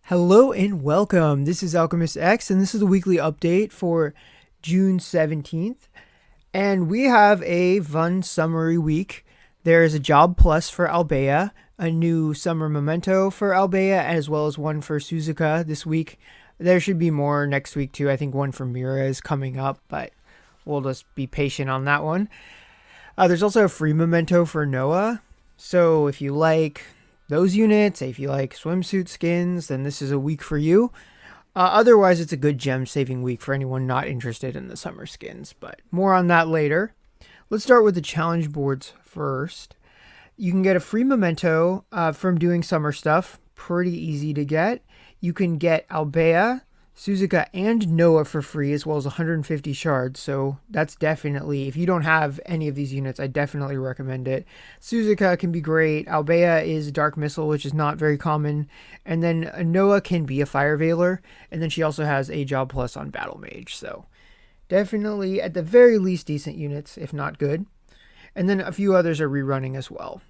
Hello and welcome. This is Alchemistexe, and this is the weekly update for June 17th. And we have a fun summary week. There is a job plus for Albea, a new summer memento for Albea, as well as one for Suzuka this week. There should be more next week too. I think one for Mira is coming up, but we'll just be patient on that one. There's also a free memento for Noah. So if you like those units, if you like swimsuit skins, then this is a week for you. Otherwise, it's a good gem saving week for anyone not interested in the summer skins, but more on that later. Let's start with the challenge boards first. You can get a free memento from doing summer stuff. Pretty easy to get. You can get Albea, Suzuka, and Noah for free, as well as 150 shards. So that's definitely, if you don't have any of these units, I definitely recommend it. Suzuka can be great. Albea is Dark Missile, which is not very common. And then Noah can be a Fire Veiler. And then she also has a job plus on Battle Mage. So definitely, at the very least, decent units, if not good. And then a few others are rerunning as well.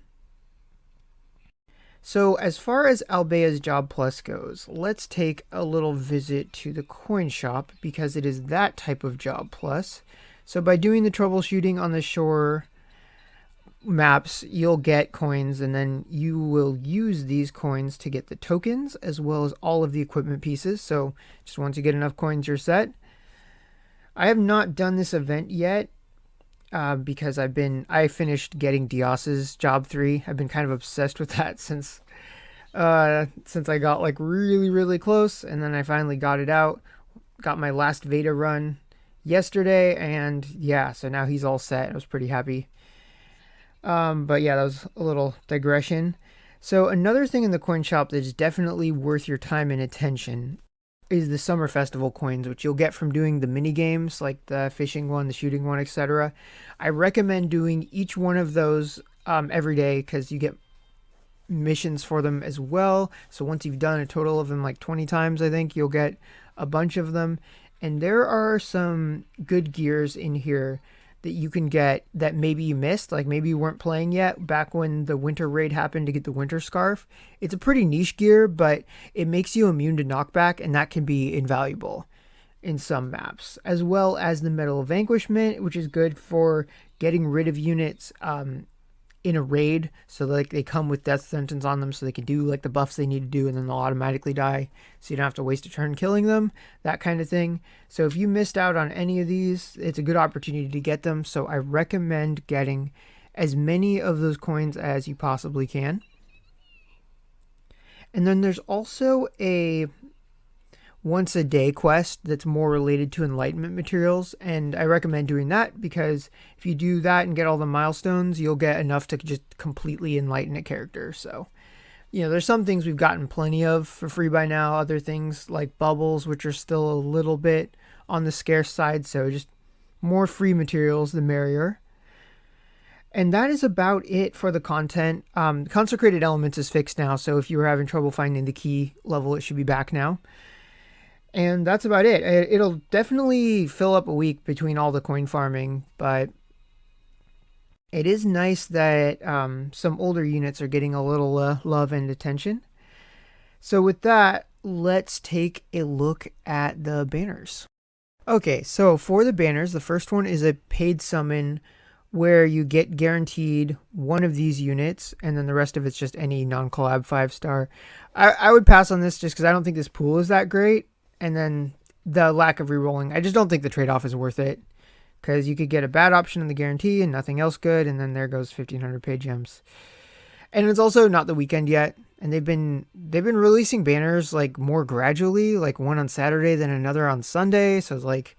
So as far as Albea's Job Plus goes, let's take a little visit to the coin shop because it is that type of Job Plus. So by doing the troubleshooting on the shore maps, you'll get coins, and then you will use these coins to get the tokens as well as all of the equipment pieces. So just once you get enough coins, you're set. I have not done this event yet. Because I finished getting Dios's job 3. I've been kind of obsessed with that since I got like really close, and then I finally got it out. Got my last Veda run yesterday, and yeah, so now he's all set. I was pretty happy. But yeah, that was a little digression. So another thing in the coin shop that's definitely worth your time and attention is the summer festival coins, which you'll get from doing the mini games like the fishing one, the shooting one, etc. I recommend doing each one of those every day because you get missions for them as well. So once you've done a total of them like 20 times, I think you'll get a bunch of them. And there are some good gears in here that you can get that maybe you missed, like maybe you weren't playing yet back when the winter raid happened to get the winter scarf. It's a pretty niche gear, but it makes you immune to knockback, and that can be invaluable in some maps, as well as the Medal of Vanquishment, which is good for getting rid of units in a raid, so like they come with death sentence on them, so they can do like the buffs they need to do, and then they'll automatically die, so you don't have to waste a turn killing them, that kind of thing. So if you missed out on any of these, it's a good opportunity to get them. So I recommend getting as many of those coins as you possibly can. And then there's also a once a day quest that's more related to enlightenment materials, and I recommend doing that because if you do that and get all the milestones, you'll get enough to just completely enlighten a character. So there's some things we've gotten plenty of for free by now, other things like bubbles, which are still a little bit on the scarce side, so just more free materials the merrier. And that is about it for the content. Consecrated Elements is fixed now, so if you were having trouble finding the key level, it should be back now. And that's about it. It'll definitely fill up a week between all the coin farming, but it is nice that some older units are getting a little love and attention. So with that, let's take a look at the banners. Okay, so for the banners, the first one is a paid summon where you get guaranteed one of these units, and then the rest of it's just any non-collab 5-star. I would pass on this just because I don't think this pool is that great. And then the lack of rerolling. I just don't think the trade-off is worth it. Because you could get a bad option in the guarantee and nothing else good. And then there goes 1,500 paid gems. And it's also not the weekend yet. And they've been releasing banners like more gradually. Like one on Saturday, then another on Sunday. So it's like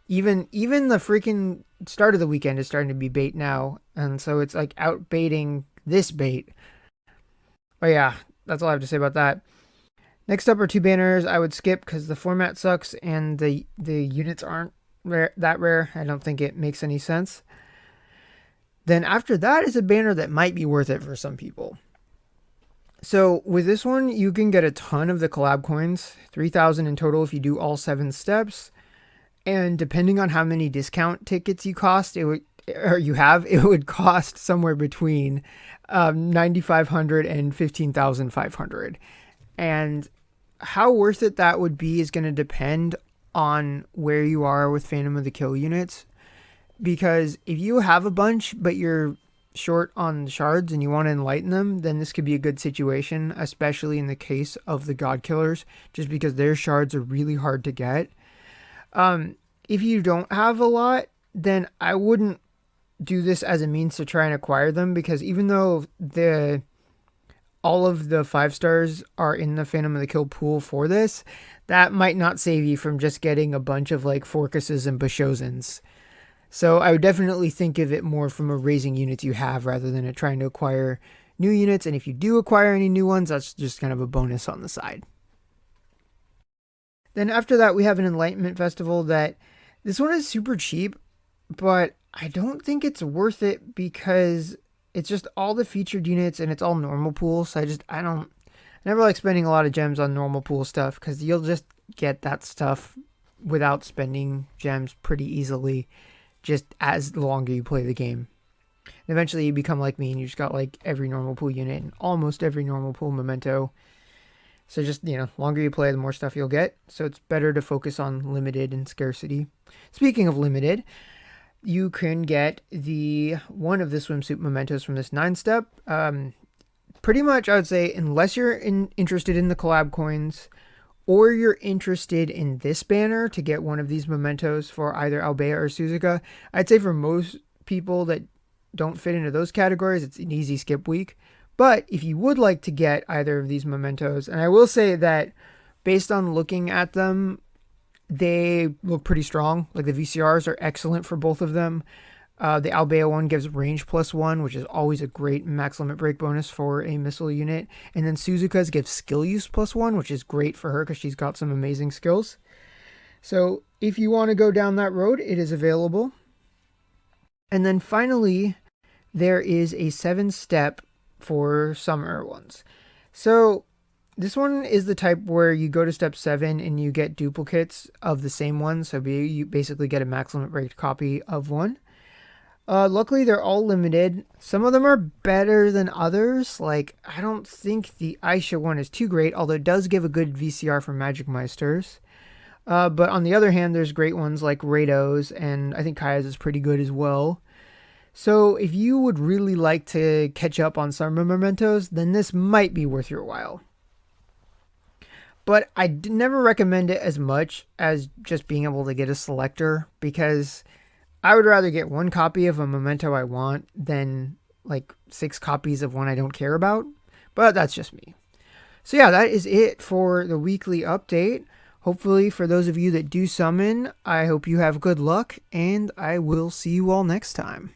even the freaking start of the weekend is starting to be bait now. And so it's like out baiting this bait. But yeah, that's all I have to say about that. Next up are two banners I would skip because the format sucks and the units aren't that rare. I don't think it makes any sense. Then after that is a banner that might be worth it for some people. So with this one, you can get a ton of the collab coins, 3,000 in total if you do all 7 steps. And depending on how many discount tickets you it would cost somewhere between 9,500 and 15,500. And how worth it that would be is going to depend on where you are with Phantom of the Kill units. Because if you have a bunch, but you're short on shards and you want to enlighten them, then this could be a good situation, especially in the case of the God Killers, just because their shards are really hard to get. If you don't have a lot, then I wouldn't do this as a means to try and acquire them, because even though all of the 5 stars are in the Phantom of the Kill pool for this, that might not save you from just getting a bunch of like Forcuses and Bashozans. So I would definitely think of it more from a raising units you have rather than trying to acquire new units. And if you do acquire any new ones, that's just kind of a bonus on the side. Then after that, we have an Enlightenment Festival that this one is super cheap, but I don't think it's worth it because it's just all the featured units and it's all normal pool. So I never like spending a lot of gems on normal pool stuff because you'll just get that stuff without spending gems pretty easily, just as longer you play the game. And eventually you become like me and you just got like every normal pool unit and almost every normal pool memento. So just, longer you play, the more stuff you'll get. So it's better to focus on limited and scarcity. Speaking of limited, you can get one of the swimsuit mementos from this 9-step. Pretty much, I would say, unless you're interested in the collab coins, or you're interested in this banner to get one of these mementos for either Albea or Suzuka, I'd say for most people that don't fit into those categories, it's an easy skip week. But if you would like to get either of these mementos, and I will say that based on looking at them, they look pretty strong. Like the VCRs are excellent for both of them. The Albea one gives range +1, which is always a great max limit break bonus for a missile unit. And then Suzuka's gives skill use +1, which is great for her because she's got some amazing skills. So if you want to go down that road, it is available. And then finally, there is a 7-step for summer ones. So this one is the type where you go to step 7 and you get duplicates of the same one. So you basically get a max limit break copy of one. Luckily, they're all limited. Some of them are better than others. Like, I don't think the Aisha one is too great, although it does give a good VCR for Magic Meisters. But on the other hand, there's great ones like Rado's, and I think Kaya's is pretty good as well. So if you would really like to catch up on summer mementos, then this might be worth your while. But I never recommend it as much as just being able to get a selector, because I would rather get 1 copy of a memento I want than like 6 copies of one I don't care about. But that's just me. So yeah, that is it for the weekly update. Hopefully for those of you that do summon, I hope you have good luck, and I will see you all next time.